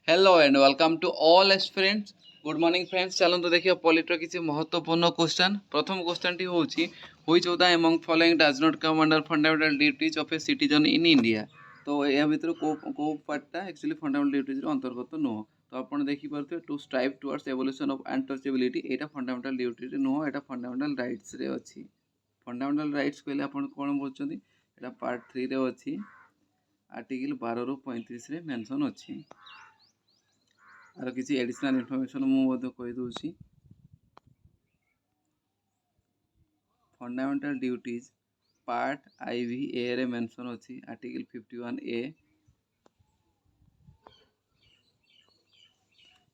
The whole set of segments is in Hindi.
Hello and welcome to all students. Good morning friends. चलते देखिए पॉलिटर किसी महत्वपूर्ण क्वेश्चन। प्रथम क्वेश्चन टी होची which of the among following does not come under fundamental duties of a citizen in India. तो या भितर को पार्टटा एक्चुअली फंडामेंटल ड्यूटीज रो अंतर्गत नुह। तो आपण देखि परथे to strive towards abolition of untouchability एटा फंडामेंटल ड्यूटी रे नुह, एटा फंडामेंटल राइट्स रे अछि। फंडामेंटल राइट्स कहले आपण कोन बोलचंदी, एटा पार्ट 3 रे अछि, आर्टिकल 12 रो 35 रे मेंशन अछि। आर किसी एडिशनल इनफॉरमेशन मुझे कही दूसरी। फंडामेंटल ड्यूटीज पार्ट IV रे मेंशन अच्छी article 51A।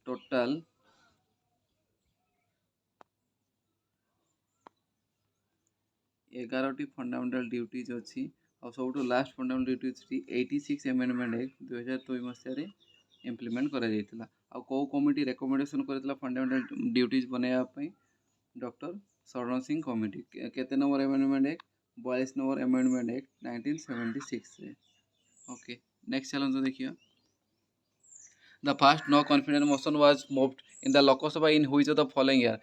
Total 11 fundamental duties अच्छी। और सब last fundamental duties 86 amendment act 2002 मसीह इम्प्लीमेंट करा जायतिला। और को कमिटी रेकमेंडेशन करथिला फंडामेंटल ड्यूटीज बनाया पई? Doctor Swaran Singh committee. केते number amendment act? 42 number amendment act 1976 रे। ओके, नेक्स्ट चलन देखिए। The first no confidence motion was moved in the Lok Sabha in which of the following year.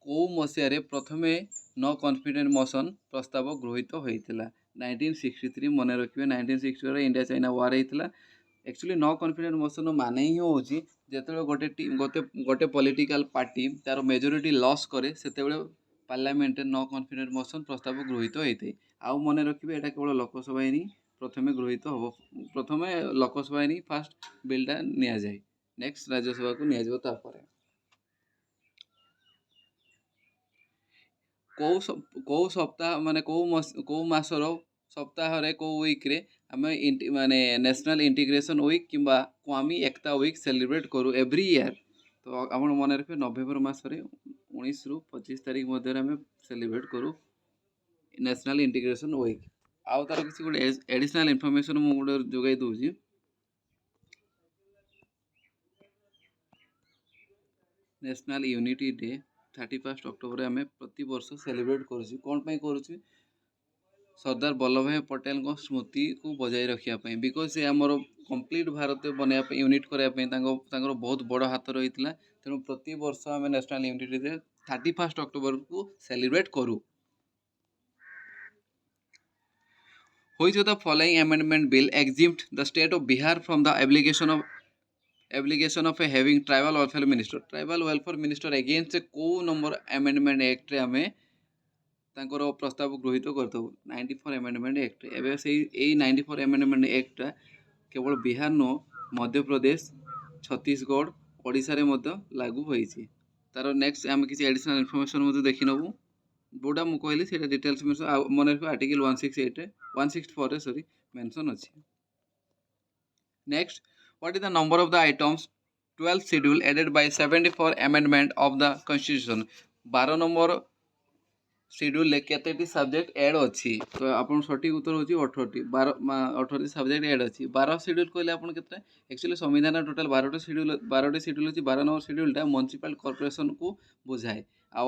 को मसीह रे प्रथमे नो कॉन्फिडेंस मोशन प्रस्ताव गृहीत होइतिला? 1963। मन रखिए 1960 रे इंडिया चाइना वार होइतिला। एक्चुअली नो कॉन्फिडेंस मोशन माने ही होची जेतेबेले गोटे पॉलिटिकल पार्टी तार मेजोरिटी लॉस करे सेतेबेले पार्लियामेंट नो कॉन्फिडेंस मोशन प्रस्ताव गृहीत होइते। आउ मन रखिए एटा केवल लोकसभा ही प्रथमे गृहीत हो, प्रथमे लोकसभा ही फास्ट बिलटा निया जाए, नेक्स्ट राज्यसभा को निया जाबो। तापर को सप्ताह माने को मासर सप्ताह रे को वीक रे आम माने नेशनल इंटीग्रेशन वीक किंबा क्वामी एकता वीक सेलिब्रेट करू एवरी ईयर। तो आप मन रखिए नवेम्बर मसरे 19 रु 25 तारीख मध्य आम सेलिब्रेट करू नेशनल इंटीग्रेशन वीक। आउ तार किसी गोटे एडिशनल इनफॉरमेशन मु गोटे जोगाई दूची। नेशनल यूनिटी डे 31 अक्टोबर आम प्रति वर्ष सेलिब्रेट करुँ। कौन पाई करुँ? सरदार वल्लभ भाई पटेल को स्मृति को बजाय रखापी, बिकज से आमर कंप्लीट भारत बनवाई यूनिट करने बहुत बड़ हाथ रही है। तेणु प्रति वर्ष आम नेशनल यूनिटी डे 31 अक्टोबर को सेलिब्रेट करूँ। Which of the following amendment bill exempt the state of Bihar from the obligation of having tribal welfare minister? Tribal welfare minister against को नंबर amendment act रे आमे तांकर प्रस्ताव गृहीत करथौ 94 एमेंडमेंट एक्ट। एबे से 94 एमेंडमेंट एक्ट केवल बिहार नो मध्य प्रदेश, छत्तीसगढ़, ओडिशा रे मध्य लागू होईछि। तार नेक्स्ट आम किसी एडिशनल इनफॉरमेशन मध्य देखि नबु। जोटा मु कहली सेटा डिटेल्स मन रखियो आर्टिकल 168 रे 164 रे सॉरी मेंशन अछि। Next, what is the number of the items 12th schedule added by 74 amendment of the constitution. 12 number schedule ले केतेटी सब्जेक्ट ऐड अछि? तो आपन सटीक उत्तर होची 18टी। 18टी सब्जेक्ट ऐड अछि। 12 शेड्यूल कहले आपन केते? एक्चुअली संविधान टोटल 12टी शेड्यूल अछि। 12 नंबर शेड्यूलटा म्युनिसिपल कॉर्पोरेशन को बुझाए। आ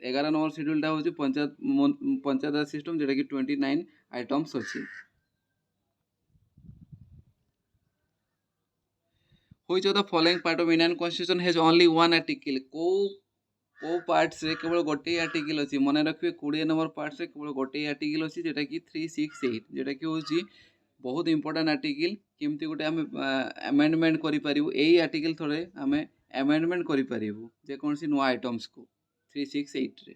11 नंबर शेड्यूलटा होची पंचायत राज सिस्टम, जेटा कि 29 आइटम्स अछि। Which of the following part of Indian Constitution has only one article? को पार्ट से केवल गोटे आर्टिकल अछि? मन रखिए 20 नंबर पार्ट से केवल गोटे आर्टिकल अछि, जेटा कि 368, जेटा कि होची बहुत इंपोर्टेंट आर्टिकल। केमती गोटे आम अमेंडमेंट करि परिबु, एई आर्टिकल थोड़े आम अमेंडमेंट करि परिबु जे कोनसी नुआ आइटम्स को 368 रे।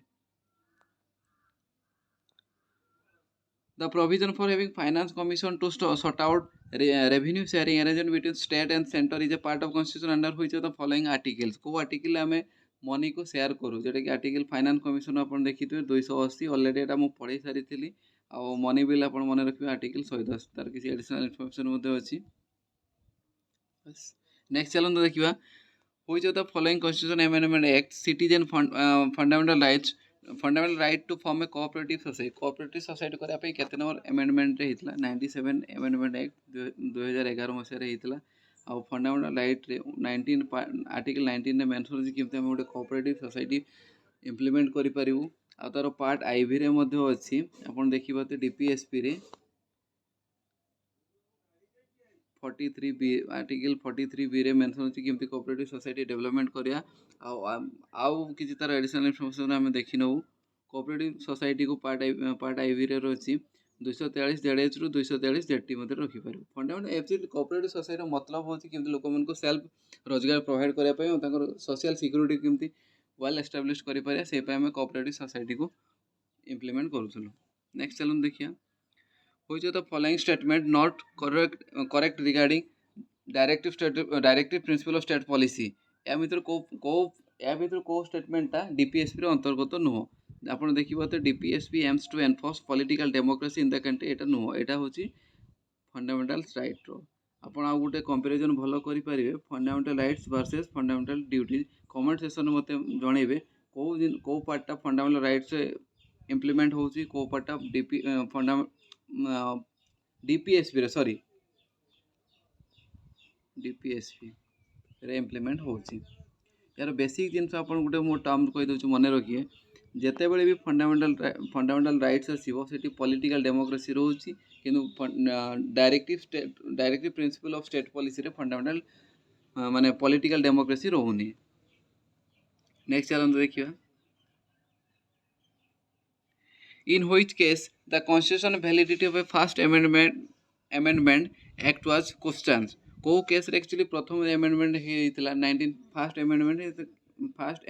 The provision for having finance commission to sort out revenue sharing arrangement between state and center is a part of constitution under which of the following articles? को आर्टिकल आम मनी को शेयर करूँ, जोटा कि आर्टिकल फाइनान्स कमिशन आपन देखिथे 280 ऑलरेडी एटा मु पढ़ी सारी थिली। आ मनी बिल आपन मन रखियो आर्टिकल 110। तार किसी एडिशनल इनफॉरमेशन मध्ये अछि। नेक्स्ट चलन देखिबा। Which of the following constitution amendment act citizen fundamental right to form a cooperative society करिया पे केते नंबर अमेंडमेंट रे हितला? 97 अमेंडमेंट एक्ट 2011 मसिया रे हितला। आ फंडामेंटल राइट रे 19 आर्टिकल 19 रे मेंशन अछि केमते हम गोटे कोऑपरेटिव सोसाइटी इंप्लीमेंट करि परिबु। आ तार पार्ट IV रे मध्ये अछि। आपण देखिबा ते DPSP रे 43 रे मेंशन अछि केमती कोऑपरेटिव सोसाइटी डेवलपमेंट करिया आउ किछि तार एडिशनल इनफॉरमेशन हमें देखि नउ कोऑपरेटिव सोसाइटी को पार्ट आईवी रे अछि 243 जेडएच रु 243 जेटी मते रखि पारु फंडामेंटल एब्सोल्यूट कोऑपरेटिव सोसाइटी मतलब होछि केमती लोक मन को सेल्फ रोजगार प्रोवाइड करिया पय ताकर सोशल सिक्युरिटी केमती वेल एस्टैब्लिश करि पारे से पय हमें कोऑपरेटिव सोसाइटी को इम्प्लीमेंट करूछलु। नेक्स्ट चलन देखिया होइछ the following statement not correct regarding directive principle of state policy या मित्र को स्टेटमेंटा डीपीएसपी रो अंतर्गत नुह आपण देखिबो तो DPSP aims to enforce political democracy in the country एटा नुह एटा होची फंडामेंटल राइट रो आपण आ गुटे कंपैरिजन भलो करि परिबे fundamental rights versus fundamental duty comment section मते जणेबे को पार्टटा फंडामेंटल राइट्स इम्प्लीमेंट होची को पार्टटा डीपीएसपी रे डीपीएसपी रे इम्प्लीमेंट होची यार बेसिक जिनस आपण गुटे मो टर्म कहि दउछु मने रखिए जेते बेले भी फंडामेंटल राइट्स आसीबो सेठी पॉलिटिकल डेमोक्रेसी रहउची किंतु directive principle of state policy रे फंडामेंटल माने पॉलिटिकल डेमोक्रेसी रहउनी। नेक्स्ट चलन देखिया in which case the constitutional validity of a first amendment act was questioned को केस रे एक्चुअली प्रथम अमेंडमेंट हेइतला 19 फर्स्ट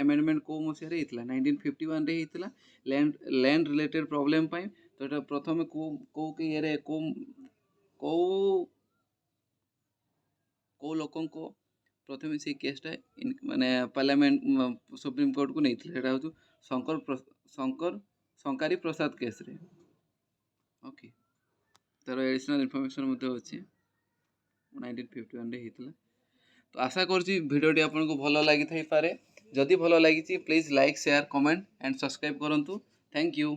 अमेंडमेंट को मसिया रे हेइतला 1951 रे हेइतला लैंड रिलेटेड प्रॉब्लम पय तो एटा प्रथम को के रे को लोकन को प्रथम से केसटा माने पार्लियामेंट सुप्रीम कोर्ट को नेइतला एटा हो शंकरी प्रसाद केस रे ओके तार एडिशनल इनफॉरमेशन मते अछि 1951 रे हेतला तो आशा करछि वीडियोटी आपन को भलो लागि थाई पारे जदि भलो लागि छि please like share comment and subscribe करंतु थैंक यू।